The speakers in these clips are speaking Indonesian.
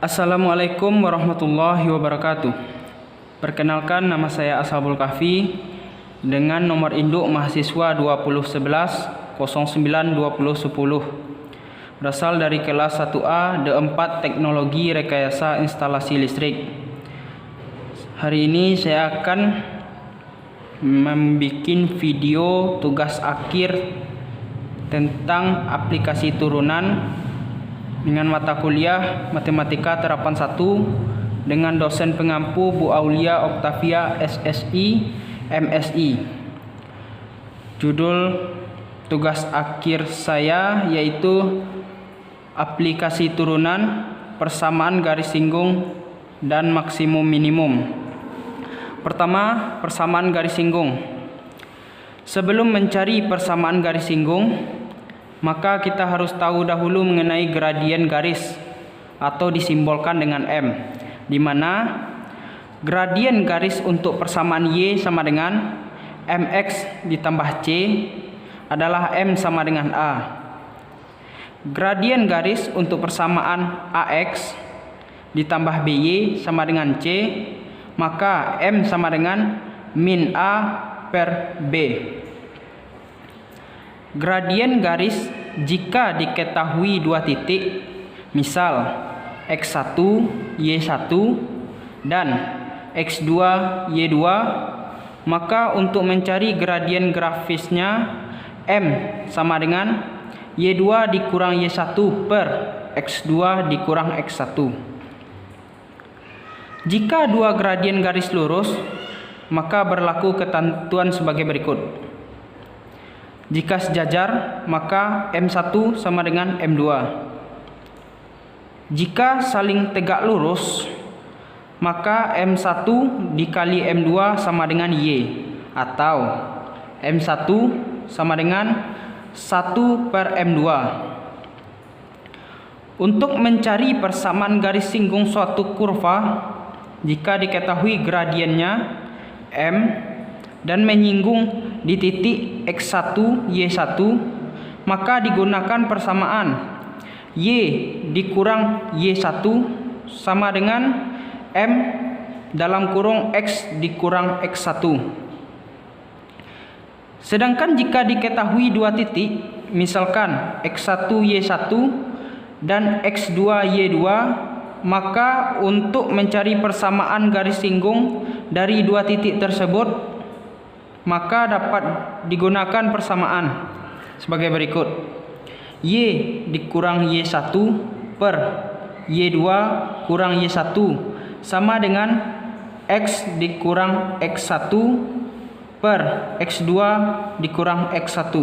Assalamualaikum warahmatullahi wabarakatuh. Perkenalkan, nama saya Ashabul Kahfi dengan nomor induk mahasiswa 2011 092010. Berasal dari kelas 1A D4 Teknologi Rekayasa Instalasi Listrik. Hari ini saya akan membuat video tugas akhir tentang aplikasi turunan dengan mata kuliah Matematika Terapan 1 dengan dosen pengampu Bu Aulia Oktavia SSI MSI. Judul tugas akhir saya yaitu aplikasi turunan, persamaan garis singgung dan maksimum minimum. Pertama, persamaan garis singgung. Sebelum mencari persamaan garis singgung, maka kita harus tahu dahulu mengenai gradien garis atau disimbolkan dengan M, di mana gradien garis untuk persamaan Y sama dengan MX ditambah C adalah M sama dengan A. Gradien garis untuk persamaan AX ditambah BY sama dengan C, maka M sama dengan min A per B. Gradien garis jika diketahui dua titik, misal X1, Y1 dan X2, Y2, maka untuk mencari gradien grafisnya M sama dengan Y2 dikurang Y1 per X2 dikurang X1. Jika dua gradien garis lurus, maka berlaku ketentuan sebagai berikut. Jika sejajar, maka M1 sama dengan M2. Jika saling tegak lurus, maka M1 dikali M2 sama dengan Y, atau M1 sama dengan 1 per M2. Untuk mencari persamaan garis singgung suatu kurva, jika diketahui gradiennya M dan menyinggung di titik X1, Y1, maka digunakan persamaan Y dikurang Y1 sama dengan M dalam kurung X dikurang X1. Sedangkan jika diketahui dua titik, misalkan X1, Y1 dan X2, Y2, maka untuk mencari persamaan garis singgung dari dua titik tersebut, maka dapat digunakan persamaan sebagai berikut. Y dikurang Y1 per Y2 kurang Y1 sama dengan X dikurang X1 per X2 dikurang X1.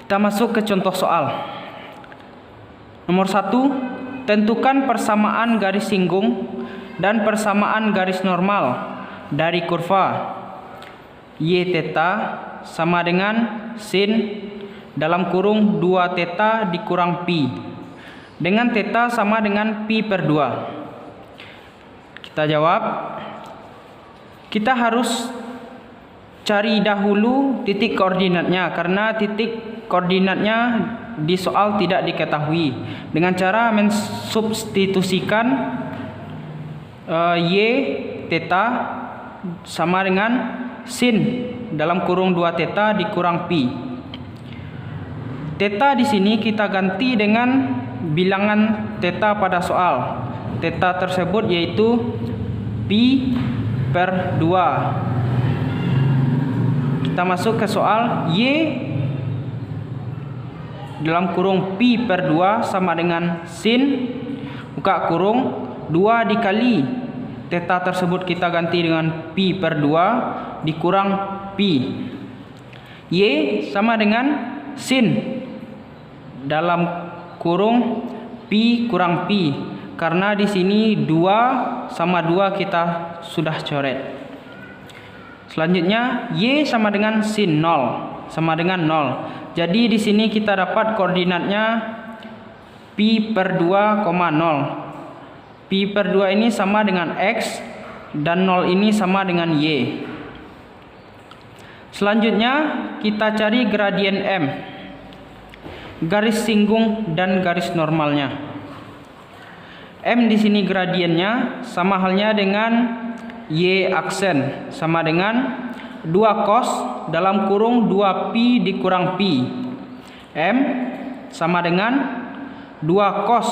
Kita masuk ke contoh soal. Nomor 1, tentukan persamaan garis singgung dan persamaan garis normal dari kurva Y theta sama dengan sin dalam kurung 2 theta dikurang pi dengan theta sama dengan pi per 2. Kita jawab. Kita harus cari dahulu titik koordinatnya karena titik koordinatnya di soal tidak diketahui dengan cara mensubstitusikan Y theta sama dengan sin dalam kurung 2 theta dikurang pi. Theta di sini kita ganti dengan bilangan theta pada soal. Theta tersebut yaitu pi per 2. Kita masuk ke soal. Y dalam kurung pi per 2 sama dengan sin buka kurung 2 dikali theta tersebut kita ganti dengan pi per 2 dikurang pi. Y sama dengan sin dalam kurung pi kurang pi, karena di sini 2 sama 2 kita sudah coret. Selanjutnya Y sama dengan sin 0 sama dengan 0. Jadi di sini kita dapat koordinatnya pi per 2, 0. Pi per 2 ini sama dengan X dan 0 ini sama dengan Y. Selanjutnya kita cari gradien M. garis singgung dan garis normalnya. M di sini gradiennya sama halnya dengan Y aksen, sama dengan 2 cos dalam kurung 2pi dikurang pi. M sama dengan 2 cos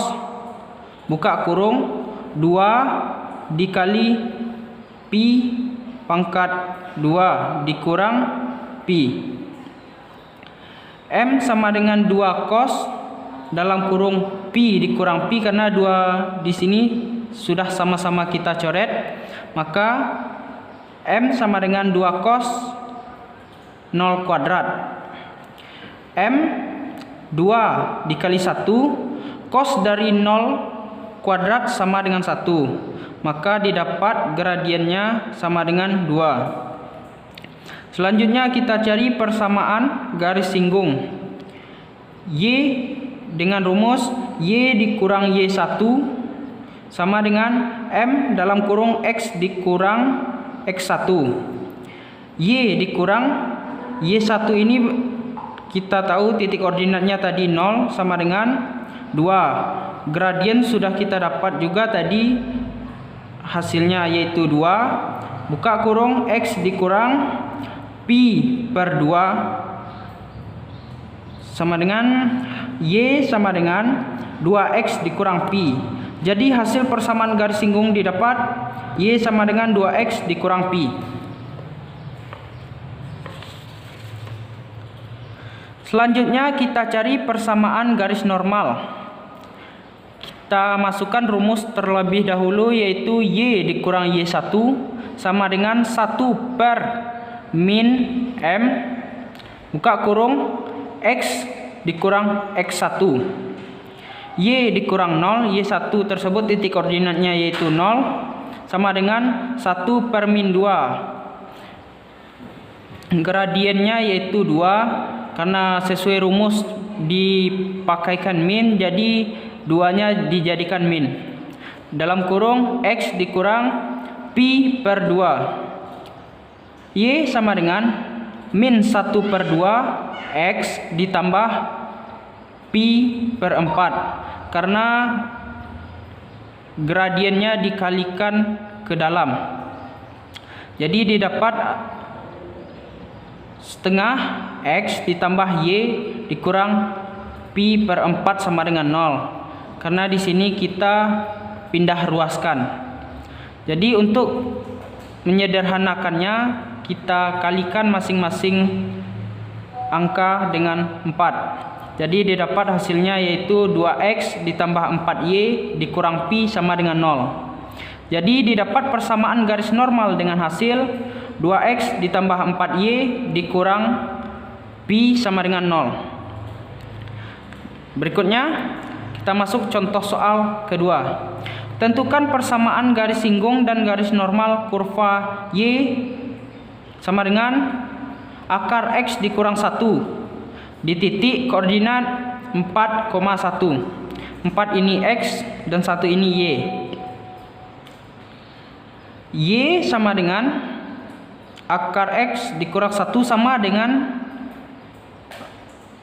buka kurung 2 dikali pi pangkat 2 dikurang pi. M sama dengan 2 cos dalam kurung pi dikurang pi, karena 2 di sini sudah sama-sama kita coret, maka M sama dengan 2 cos 0 kuadrat. M 2 dikali 1, cos dari 0 kuadrat sama dengan 1, maka didapat gradiennya sama dengan 2. Selanjutnya kita cari persamaan garis singgung. Y dengan rumus Y dikurang Y1 sama dengan M dalam kurung X dikurang X1. Y dikurang Y1 ini kita tahu titik koordinatnya tadi 0 sama dengan 2. Gradien sudah kita dapat juga tadi, hasilnya yaitu 2. Buka kurung X dikurang pi per 2 sama dengan Y sama dengan 2X dikurang pi. Jadi hasil persamaan garis singgung didapat Y sama dengan 2X dikurang pi. Selanjutnya kita cari persamaan garis normal. Kita masukkan rumus terlebih dahulu, yaitu Y dikurang Y1 sama dengan 1 per min M buka kurung X dikurang X1. Y dikurang 0, Y1 tersebut titik koordinatnya yaitu 0 sama dengan 1 per min 2. Gradiennya yaitu 2, karena sesuai rumus dipakaikan min, jadi 2-nya dijadikan min. Dalam kurung X dikurang pi per 2. Y sama dengan min 1 per 2 X ditambah pi per 4, karena gradiennya dikalikan ke dalam. Jadi didapat setengah X ditambah Y dikurang pi per 4 sama dengan 0, karena di sini kita pindah ruaskan. Jadi untuk menyederhanakannya, kita kalikan masing-masing angka dengan 4. Jadi didapat hasilnya yaitu 2X ditambah 4Y dikurang pi sama dengan 0. Jadi didapat persamaan garis normal dengan hasil 2X ditambah 4Y dikurang pi sama dengan 0. Berikutnya kita masuk contoh soal kedua. Tentukan persamaan garis singgung dan garis normal kurva Y sama dengan akar X dikurang 1 di titik koordinat 4,1. 4 ini X dan 1 ini Y. Y sama dengan akar X dikurang 1 sama dengan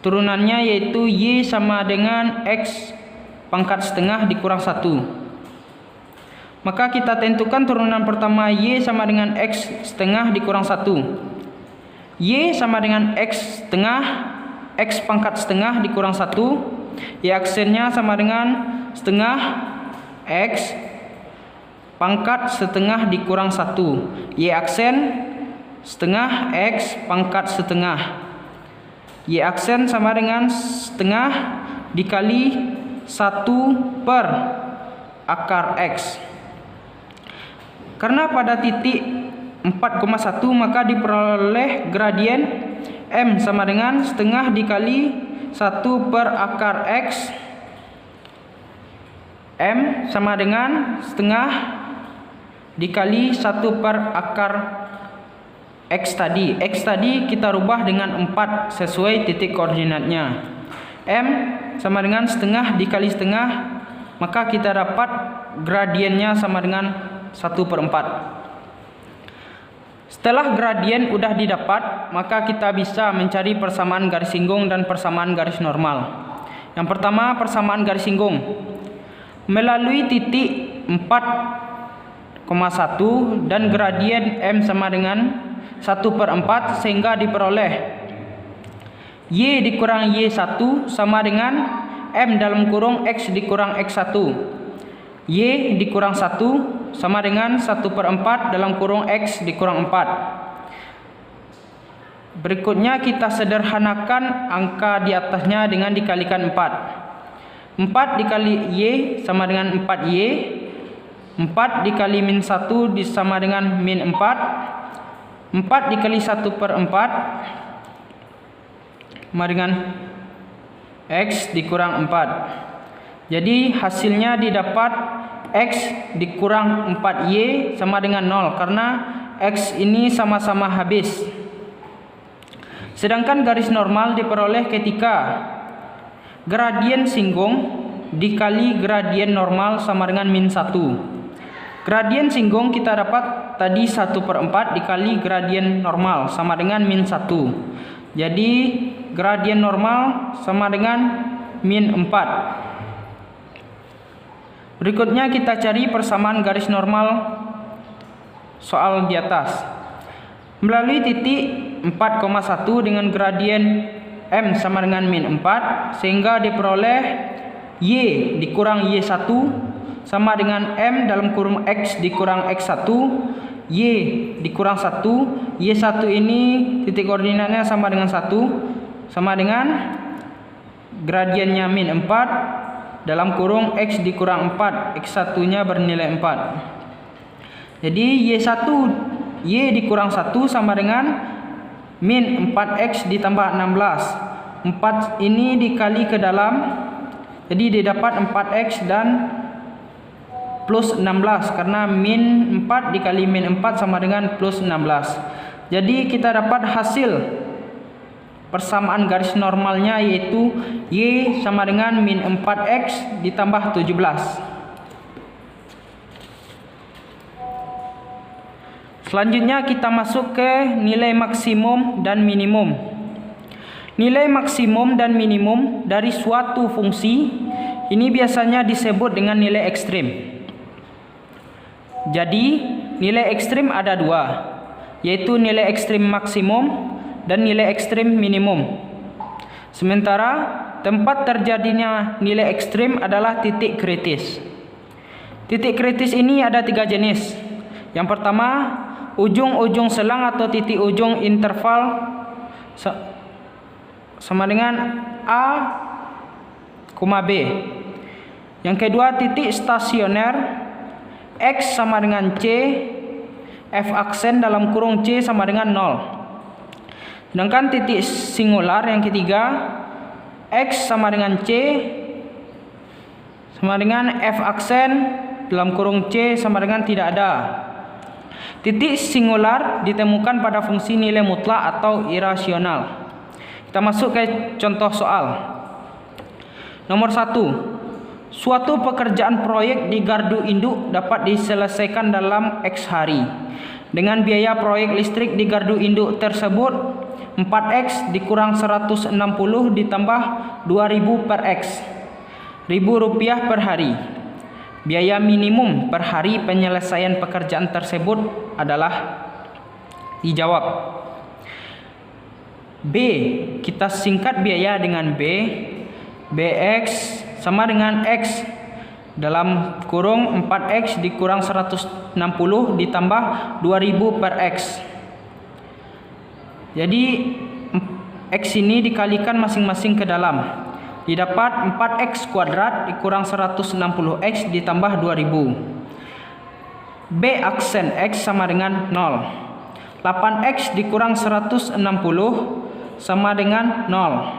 turunannya, yaitu Y sama dengan X pangkat setengah dikurang 1. Maka kita tentukan turunan pertama Y sama dengan X setengah dikurang 1. Y sama dengan X setengah, X pangkat setengah dikurang 1. Y aksennya sama dengan setengah X pangkat setengah dikurang 1. Y aksen setengah X pangkat setengah. Y aksen sama dengan setengah dikali 1 per akar X. Karena pada titik 4,1 maka diperoleh gradien M sama dengan setengah dikali 1 per akar X. M sama dengan setengah dikali 1 per akar X tadi. X tadi kita rubah dengan 4 sesuai titik koordinatnya. M sama dengan setengah dikali setengah, maka kita dapat gradiennya sama dengan 1 per 4. Setelah gradien udah didapat, maka kita bisa mencari persamaan garis singgung dan persamaan garis normal. Yang pertama, persamaan garis singgung. Melalui titik 4,1 dan gradien M sama dengan 1/4 sehingga diperoleh Y dikurang Y1 sama dengan M dalam kurung X dikurang X1. Y dikurang 1 sama dengan 1/4 dalam kurung X dikurang 4. Berikutnya kita sederhanakan angka di atasnya dengan dikalikan 4. 4 dikali Y sama dengan 4Y. 4 dikali min 1 sama dengan min 4. 4 dikali 1/4 sama dengan X dikurang 4. Jadi hasilnya didapat X dikurang 4Y sama dengan 0 karena X ini sama-sama habis. Sedangkan garis normal diperoleh ketika gradien singgung dikali gradien normal sama dengan min 1. Gradien singgung kita dapat tadi 1/4 dikali gradien normal sama dengan min 1. Jadi gradien normal sama dengan min 4. Berikutnya kita cari persamaan garis normal soal di atas. Melalui titik 4,1 dengan gradien M sama dengan min 4 sehingga diperoleh Y dikurang Y1 sama dengan M dalam kurung X dikurang X1. Y dikurang 1. Y1 ini titik koordinatnya sama dengan 1 sama dengan gradiennya min 4 dalam kurung X dikurang 4. X1 nya bernilai 4. Jadi Y dikurang 1 sama dengan min 4X ditambah 16. 4 ini dikali ke dalam, jadi didapat 4X dan plus 16 karena min 4 dikali min 4 sama dengan plus 16. Jadi kita dapat hasil persamaan garis normalnya yaitu Y sama dengan min 4X ditambah 17. Selanjutnya kita masuk ke nilai maksimum dan minimum. Nilai maksimum dan minimum dari suatu fungsi ini biasanya disebut dengan nilai ekstrim. Jadi nilai ekstrim ada dua, yaitu nilai ekstrim maksimum dan nilai ekstrim minimum. Sementara tempat terjadinya nilai ekstrim adalah titik kritis. Titik kritis ini ada 3 jenis. Yang pertama, ujung-ujung selang atau titik ujung interval sama dengan A, B. Yang kedua, titik stasioner X sama dengan C, F aksen dalam kurung C sama dengan 0. Sedangkan titik singular yang ketiga, X sama dengan C sama dengan F aksen dalam kurung C sama dengan tidak ada. Titik singular ditemukan pada fungsi nilai mutlak atau irasional. Kita masuk ke contoh soal. Nomor 1. Suatu pekerjaan proyek di gardu induk dapat diselesaikan dalam X hari. Dengan biaya proyek listrik di gardu induk tersebut 4X dikurang 160 ditambah 2000 per X. Rp1.000 per hari. Biaya minimum per hari penyelesaian pekerjaan tersebut adalah dijawab. B, kita singkat biaya dengan B. BX sama dengan X dalam kurung 4X dikurang 160 ditambah 2000 per X. Jadi X ini dikalikan masing-masing ke dalam. Didapat 4X kuadrat dikurang 160X ditambah 2000. B aksen X sama dengan 0. 8X dikurang 160 sama dengan 0.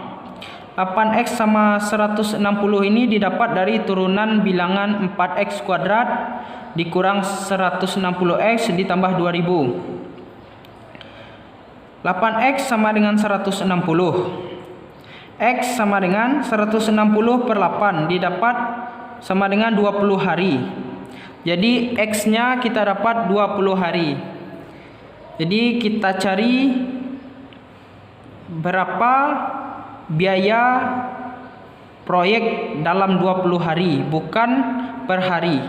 8X sama 160 ini didapat dari turunan bilangan 4X kuadrat dikurang 160X ditambah 2000. 8X sama dengan 160. X sama dengan 160 per 8 didapat sama dengan 20 hari. Jadi X nya kita dapat 20 hari. Jadi kita cari berapa biaya proyek dalam 20 hari, bukan per hari.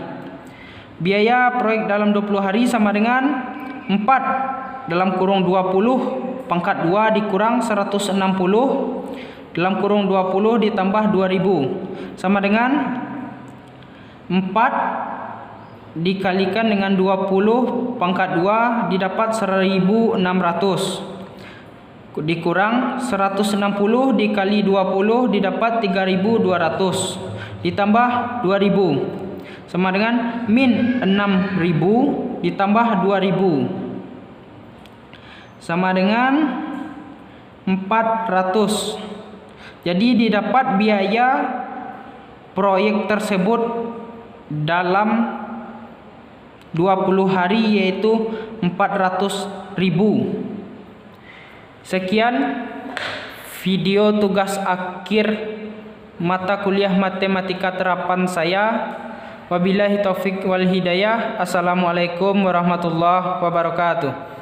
Biaya proyek dalam 20 hari sama dengan 4 dalam kurung 20 pangkat 2 dikurang 160 dalam kurung 20 ditambah 2000 sama dengan 4 dikalikan dengan 20 pangkat 2 didapat 1600 dikurang 160 dikali 20 didapat 3200 ditambah 2000 sama dengan min 6000 ditambah 2000 sama dengan 400. Jadi didapat biaya proyek tersebut dalam 20 hari yaitu 400.000. Sekian video tugas akhir mata kuliah matematika terapan saya. Wabillahi taufik wal hidayah. Assalamualaikum warahmatullahi wabarakatuh.